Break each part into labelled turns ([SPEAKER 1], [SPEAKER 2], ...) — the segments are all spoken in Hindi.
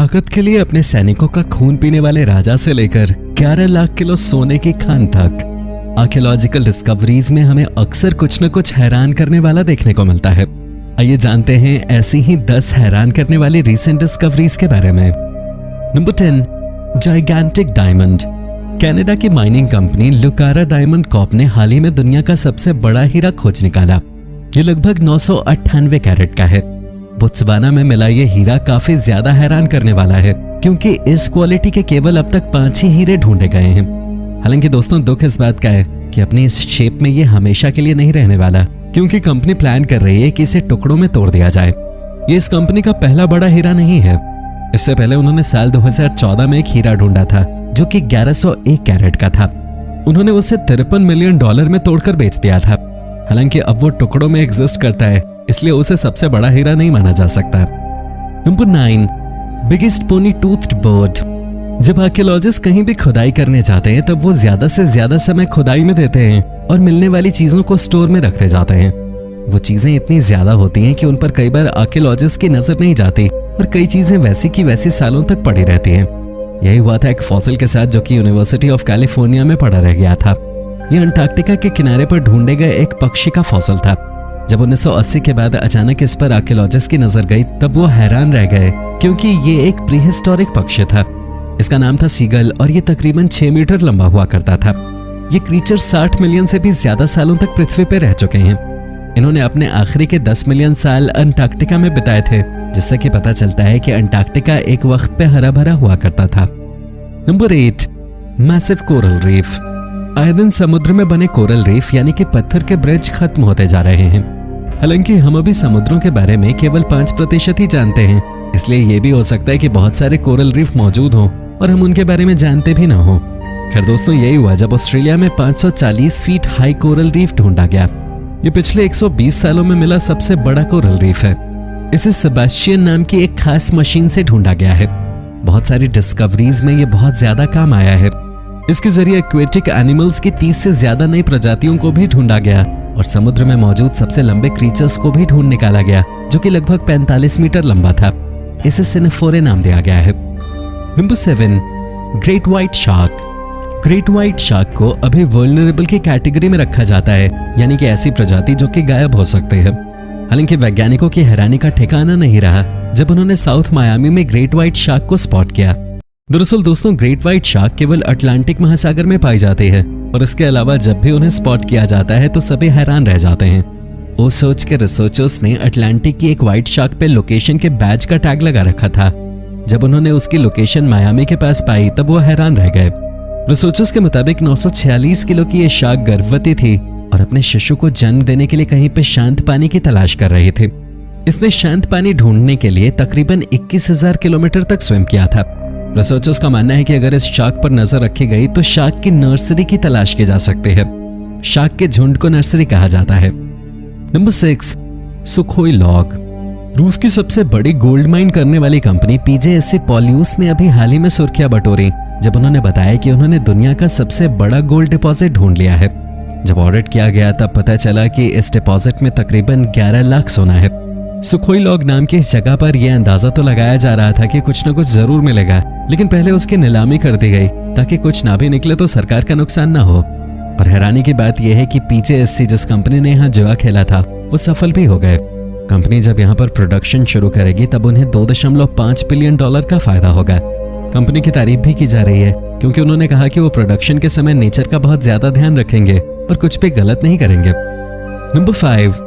[SPEAKER 1] ताकत के लिए अपने सैनिकों का खून पीने वाले राजा से लेकर 11 लाख किलो सोने की खान तक आर्कियोलॉजिकल डिस्कवरीज में हमें अक्सर कुछ न कुछ हैरान करने वाला देखने को मिलता है। आइए जानते हैं ऐसी ही 10 हैरान करने वाली रीसेंट डिस्कवरीज के बारे में। Number 10, gigantic diamond. कनाडा की mining company Lucara Diamond Corp ने हाल ही में दुनिया का सबसे बड़ा हीरा खोज निकाला। ये लगभग 998 कैरेट का है। बोत्सवाना में मिला ये हीरा काफी ज्यादा हैरान करने वाला है, क्योंकि इस क्वालिटी के केवल अब तक 5 ही हीरे ढूंढे गए हैं। हालांकि दोस्तों, दुख इस बात का है कि अपनी इस शेप में ये हमेशा के लिए नहीं रहने वाला, क्योंकि कंपनी प्लान कर रही है कि इसे टुकड़ों में तोड़ दिया जाए। ये इस कंपनी का पहला बड़ा हीरा नहीं है। इससे पहले उन्होंने साल 2014 में एक हीरा ढूंढा था जो कि 1101 कैरेट का था। उन्होंने उसे $53 मिलियन में तोड़कर बेच दिया था। हालांकि अब वो टुकड़ों में एग्जिस्ट करता है, इसलिए उसे सबसे बड़ा हीरा नहीं माना जा सकता। Number 9, biggest bony toothed bird. जब आर्कियोलॉजिस्ट कहीं भी खुदाई करने जाते हैं तब वो ज्यादा से ज्यादा समय खुदाई में देते हैं और मिलने वाली चीजों को स्टोर में रखते जाते हैं। वो चीजें इतनी ज्यादा होती हैं कि उन पर कई बार आर्कियोलॉजिस्ट की नजर नहीं जाती और कई चीजें वैसी की वैसी सालों तक पड़ी रहती हैं। यही हुआ था एक फॉसिल के साथ, जो कि यूनिवर्सिटी ऑफ कैलिफोर्निया में पड़ा रह गया था। यह अंटार्कटिका के किनारे पर ढूंढे गए एक पक्षी का फॉसिल था। जब 1980 के बाद अचानक इस पर आर्कियोलॉजिस्ट की नजर गई तब वो हैरान रह गए, क्योंकि ये एक प्रीहिस्टोरिक पक्षी था। इसका नाम था सीगल और ये तकरीबन 6 मीटर लंबा हुआ करता था। ये क्रीचर 60 मिलियन से भी ज्यादा सालों तक पृथ्वी पर रह चुके हैं। इन्होंने अपने आखिरी के 10 मिलियन साल अंटार्कटिका में बिताए थे, जिससे कि पता चलता है कि अंटार्कटिका एक वक्त पे हरा भरा हुआ करता था। Number 8, massive coral reef. आए दिन समुद्र में बने कोरल रीफ यानी कि पत्थर के ब्रिज खत्म होते जा रहे हैं। हालांकि हम अभी समुद्रों के बारे में केवल 5% ही जानते हैं, इसलिए ये भी हो सकता है कि बहुत सारे कोरल रीफ मौजूद हों और हम उनके बारे में जानते भी ना हो। खैर दोस्तों, यही हुआ जब ऑस्ट्रेलिया में 540 फीट हाई कोरल रीफ ढूंढा गया। ये पिछले 120 सालों में मिला सबसे बड़ा कोरल रीफ है। इसे सेबेस्टियन नाम की एक खास मशीन से ढूंढा गया है। बहुत सारी डिस्कवरीज में ये बहुत ज्यादा काम आया है। इसके जरिए एक्वेटिक एनिमल्स की 30 से ज्यादा नई प्रजातियों को भी ढूंढा गया और समुद्र में मौजूद सबसे लंबे क्रीचर्स को भी ढूंढ निकाला गया, जो कि लगभग 45 मीटर लंबा था। इसे सिनेफोरे नाम दिया गया है। Number 7, great white shark. Great white shark को अभी वल्नरेबल की कैटेगरी में रखा जाता है, यानी कि ऐसी प्रजाति जो कि गायब हो सकते हैं। हालांकि वैज्ञानिकों की हैरानी का ठिकाना नहीं रहा जब उन्होंने साउथ मायामी में ग्रेट व्हाइट शार्क को स्पॉट किया। दरअसल दोस्तों, ग्रेट व्हाइट शार्क केवल अटलांटिक महासागर में पाई जाती है और इसके अलावा जब भी उन्हें स्पॉट किया जाता है तो सभी हैरान रह जाते हैं। ओसोच के रिसर्चर्स ने अटलांटिक की एक व्हाइट शार्क पे लोकेशन के बैज का टैग लगा रखा था। जब उन्होंने उसकी लोकेशन मायामी के पास पाई तब वो हैरान रह गए। रिसर्चर्स के मुताबिक 946 किलो की ये शार्क गर्भवती थी और अपने शिशु को जन्म देने के लिए कहीं पे शांत पानी की तलाश कर रही थी। इसने शांत पानी ढूंढने के लिए तकरीबन 21,000 किलोमीटर तक स्विम किया था। रिसर्चर्स का मानना है कि अगर इस शार्क पर नजर रखी गई तो शार्क की नर्सरी की तलाश की जा सकती है। शार्क के झुंड को नर्सरी कहा जाता है। Number 6, Sukhoi log. रूस की सबसे बड़ी गोल्ड माइन करने वाली कंपनी PJSC पॉल्यूस ने अभी हाल ही में सुर्खियां बटोरी जब उन्होंने बताया कि उन्होंने दुनिया का सबसे बड़ा गोल्ड डिपॉजिट ढूंढ लिया है। जब ऑडिट किया गया तब पता चला कि इस डिपॉजिट में तकरीबन 11 लाख सोना है। सुखोई लॉग नाम की इस जगह पर यह अंदाजा तो लगाया जा रहा था कि कुछ न कुछ जरूर मिलेगा, लेकिन पहले उसकी नीलामी कर दी गई ताकि कुछ ना भी निकले तो सरकार का नुकसान ना हो। और हैरानी की बात यह है कि PJSC जिस कंपनी ने यहाँ जुआ खेला था वो सफल भी हो गए। कंपनी जब यहाँ पर प्रोडक्शन शुरू करेगी तब उन्हें $2.5 बिलियन का फायदा होगा। कंपनी की तारीफ भी की जा रही है क्योंकि उन्होंने कहा कि वो प्रोडक्शन के समय नेचर का बहुत ज्यादा ध्यान रखेंगे और कुछ भी गलत नहीं करेंगे। Number 5,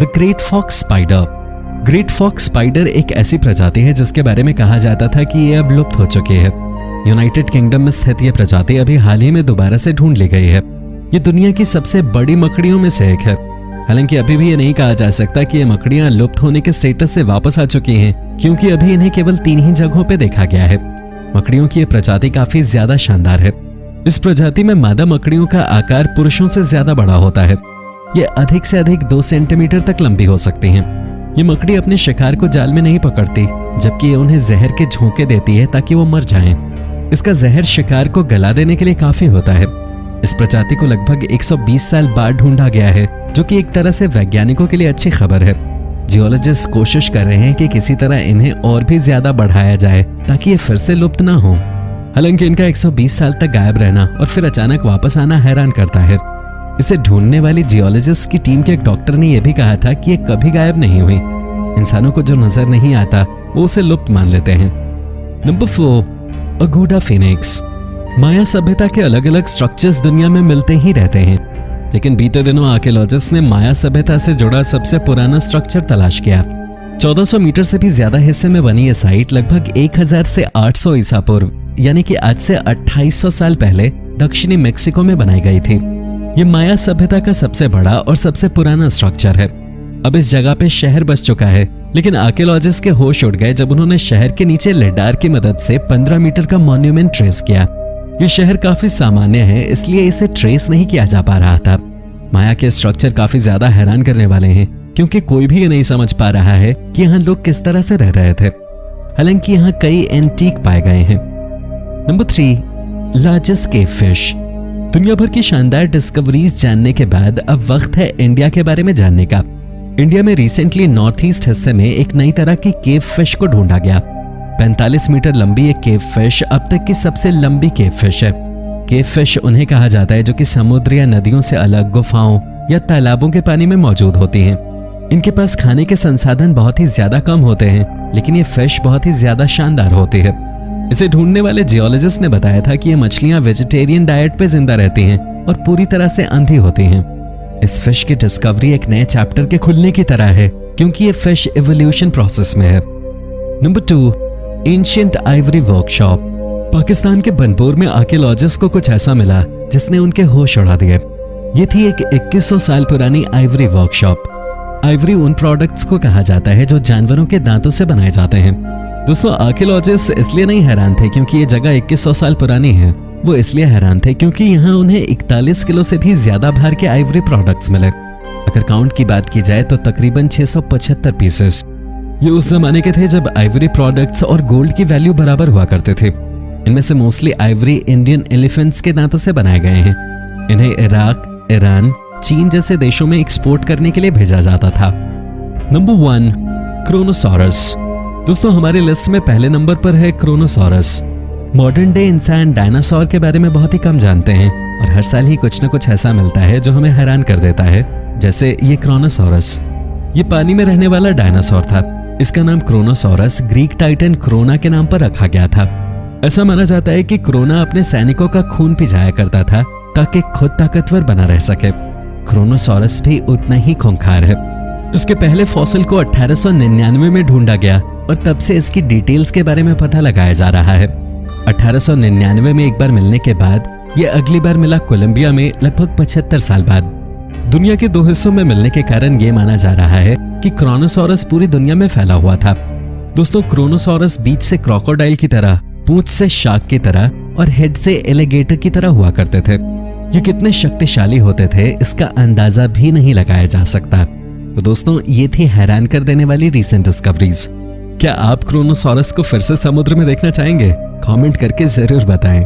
[SPEAKER 1] the great fox spider. Great fox spider एक ऐसी प्रजाति है जिसके बारे में कहा जाता था कि ये अब लुप्त हो चुकी है। यूनाइटेड किंगडम में स्थित यह प्रजाति अभी हाल ही में दोबारा से ढूंढ ली गई है। ये दुनिया की सबसे बड़ी मकड़ियों में से एक है। हालांकि अभी भी ये नहीं कहा जा सकता कि ये मकड़ियां लुप्त होने के स्टेटस से वापस आ चुकी हैं, क्योंकि अभी इन्हें केवल 3 ही जगहों पे देखा गया है। मकड़ियों की ये प्रजाति काफी ज्यादा शानदार है। इस प्रजाति में मादा मकड़ियों का आकार पुरुषों से ज्यादा बड़ा होता है। ये अधिक से अधिक 2 सेंटीमीटर तक लंबी हो सकती हैं। ये मकड़ी अपने शिकार को जाल में नहीं पकड़ती, जबकि ये उन्हें जहर के झोंके देती है ताकि वो मर जाएं। इसका जहर शिकार को गला देने के लिए काफी होता है। इस प्रजाति को लगभग 120 साल बाद ढूंढा गया है, जो कि एक तरह से वैज्ञानिकों के लिए अच्छी खबर है। जियोलॉजिस्ट कोशिश कर रहे हैं कि किसी तरह इन्हें और भी ज्यादा बढ़ाया जाए ताकि ये फिर से लुप्त ना हो। हालांकि इनका 120 साल तक गायब रहना और फिर अचानक वापस आना हैरान करता है। इसे ढूंढने वाली जियोलॉजिस्ट की टीम के एक डॉक्टर ने यह भी कहा था कि ये कभी गायब नहीं हुई। इंसानों को जो नजर नहीं आता वो उसे लुप्त मान लेते हैं। Number 4, pagoda Phoenix. माया सभ्यता के अलग अलग स्ट्रक्चर्स दुनिया में मिलते ही रहते हैं, लेकिन बीते दिनों आर्कियोलॉजिस्ट ने माया सभ्यता से जुड़ा सबसे पुराना स्ट्रक्चर तलाश किया। 1400 मीटर से भी ज्यादा हिस्से में बनी यह साइट लगभग 1000 से 800 ईसा पूर्व यानी कि आज से 2800 साल पहले दक्षिणी मेक्सिको में बनाई गई थी। ये माया सभ्यता का सबसे बड़ा और सबसे पुराना स्ट्रक्चर है। अब इस जगह पे शहर बस चुका है, लेकिन आर्कियोलॉजिस्ट के होश उड़ गए जब उन्होंने शहर के नीचे लिडार की मदद से 15 मीटर का मॉन्यूमेंट ट्रेस किया। ये शहर काफी सामान्य है, इसलिए इसे ट्रेस नहीं किया जा पा रहा था। माया के स्ट्रक्चर काफी ज्यादा हैरान करने वाले हैं, क्योंकि कोई भी ये नहीं समझ पा रहा है कि यहाँ लोग किस तरह से रह रहे थे। हालांकि यहाँ कई एंटीक पाए गए हैं। Number 3, largest cave fish. दुनिया भर की शानदार डिस्कवरीज जानने के बाद अब वक्त है इंडिया के बारे में जानने का। इंडिया में रिसेंटली नॉर्थ ईस्ट हिस्से में एक नई तरह की केव फिश को ढूंढा गया। 45 मीटर लंबी एक केव फिश अब तक की सबसे लंबी केव फिश है। केव फिश उन्हें कहा जाता है जो कि समुद्र या नदियों से अलग गुफाओं या तालाबों के पानी में मौजूद होती हैं। इनके पास खाने के संसाधन बहुत ही ज्यादा कम होते हैं, लेकिन ये फिश बहुत ही ज्यादा शानदार होती है। इसे ढूंढने वाले जियोलॉजिस्ट ने बताया था कि ये मछलियां वेजिटेरियन डाइट पे जिंदा रहती हैं और पूरी तरह से अंधी होती हैं। इस फिश की डिस्कवरी एक नए चैप्टर के खुलने की तरह है, क्योंकि ये फिश इवोल्यूशन प्रोसेस में है। Number 2, ancient Ivory workshop. Pakistan के बनपुर में आर्कियोलॉजिस्ट को कुछ ऐसा मिला जिसने उनके होश उड़ा दिए। ये थी एक 2100 साल पुरानी आइवरी वर्कशॉप। आइवरी उन प्रोडक्ट्स को कहा जाता है जो जानवरों के दांतों से बनाए जाते हैं। दोस्तों, आर्कियोलॉजिस्ट इसलिए नहीं हैरान थे क्योंकि ये जगह 2100 साल पुरानी है, वो इसलिए हैरान थे क्योंकि यहाँ उन्हें 41 किलो से भी ज्यादा भार के आइवरी प्रोडक्ट्स मिले। अगर काउंट की बात की जाए तो तकरीबन 675 पीसेस। ये उस जमाने के थे जब आइवरी प्रोडक्ट्स और गोल्ड की वैल्यू बराबर हुआ करते थे। इनमें से मोस्टली आइवरी इंडियन एलिफेंट्स के दांतों से बनाए गए हैं। इन्हें इराक, ईरान, चीन जैसे देशों में एक्सपोर्ट करने के लिए भेजा जाता था। नंबर 1, क्रोनोसॉरस। दोस्तों, हमारी लिस्ट में पहले नंबर पर है क्रोनोसॉरस। मॉडर्न डे इंसान डायनासोर के बारे में बहुत ही कम जानते हैं और हर साल ही कुछ न कुछ ऐसा मिलता है जो हमें हैरान कर देता है, जैसे ये क्रोनोसॉरस। ये पानी में रहने वाला डायनासोर था। इसका नाम क्रोनोसॉरस ग्रीक टाइटन क्रोना के नाम पर रखा गया था। ऐसा माना जाता है कि क्रोना अपने सैनिकों का खून पिजाया करता था ताकि खुद ताकतवर बना रह सके। क्रोनोसॉरस भी उतना ही खूंखार है। उसके पहले फॉसिल को 1899 में ढूंढा गया और तब से इसकी डिटेल्स के बारे में पता लगाया जा रहा है। 1899 में एक बार मिलने के बाद यह अगली बार मिला कोलंबिया में लगभग 75 साल बाद। दुनिया के 2 हिस्सों में मिलने के कारण यह माना जा रहा है कि क्रोनोसॉरस पूरी दुनिया में फैला हुआ था। दोस्तों, क्रोनोसॉरस बीच से क्रोकोडाइल की तरह, पूंछ से शार्क की तरह और हेड से एलिगेटर की तरह हुआ करते थे। ये कितने शक्तिशाली होते थे इसका अंदाजा भी नहीं लगाया जा सकता। तो दोस्तों, ये थी हैरान कर देने वाली रीसेंट डिस्कवरीज। क्या आप क्रोनोसॉरस को फिर से समुद्र में देखना चाहेंगे? कमेंट करके जरूर बताएं।